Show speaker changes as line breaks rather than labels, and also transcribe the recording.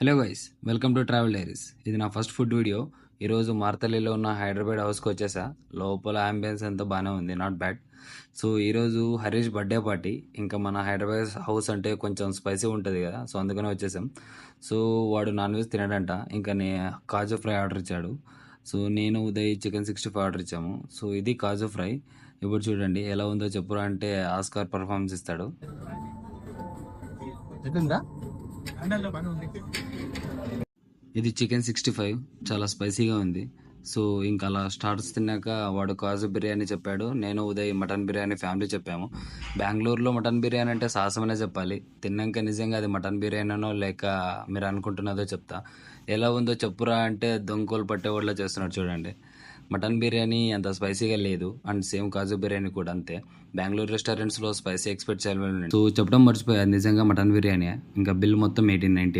Hello guys, welcome to travel diaries. ఇది నా first food video. ఈరోజు మార్తల్లిలో ఉన్న హైదరాబాద్ హౌస్కి వచ్చేసా. లోపల అంబియన్స్ అంతా బాగానే ఉంది, నాట్ బ్యాడ్. సో ఈరోజు హరీష్ బర్త్డే పార్టీ. ఇంకా మన హైదరాబాద్ హౌస్ అంటే కొంచెం స్పైసీ ఉంటుంది కదా, సో అందుకనే వచ్చేసాం. సో వాడు నాన్ వెజ్ తినడంట. ఇంకా కాజు ఫ్రై ఆర్డర్ ఇచ్చాడు. సో నేను ఉదయ్ చికెన్ 65 ఆర్డర్ ఇచ్చాము. సో ఇది కాజు ఫ్రై. ఇప్పుడు చూడండి ఎలా ఉందో చెప్పురా అంటే ఆస్కార్ పర్ఫార్మెన్స్ ఇస్తాడు. ఇది చికెన్ 65 చాలా స్పైసీగా ఉంది. సో ఇంకా అలా స్టార్ట్స్ తిన్నాక వాడు కాజు బిర్యానీ చెప్పాడు. నేను ఉదయ్ మటన్ బిర్యానీ ఫ్యామిలీ చెప్పాము. బెంగళూరులో మటన్ బిర్యానీ అంటే సాహసమనే చెప్పాలి. తిన్నాక నిజంగా అది మటన్ బిర్యానీనో లేక మీరు అనుకుంటున్నదో చెప్తా. ఎలా ఉందో చెప్పురా అంటే దొంగలు పట్టేవాళ్ళ చేస్తున్నాడు చూడండి. మటన్ బిర్యానీ అంత స్పైసీగా లేదు, అండ్ సేమ్ కాజు బిర్యానీ కూడా అంతే. బెంగళూరు రెస్టారెంట్స్లో స్పైసీ ఎక్స్పెక్ట్ చేయాలి. సో చెప్పడం మర్చిపోయా, నిజంగా మటన్ బిర్యానీ. ఇంకా బిల్ మొత్తం 1890.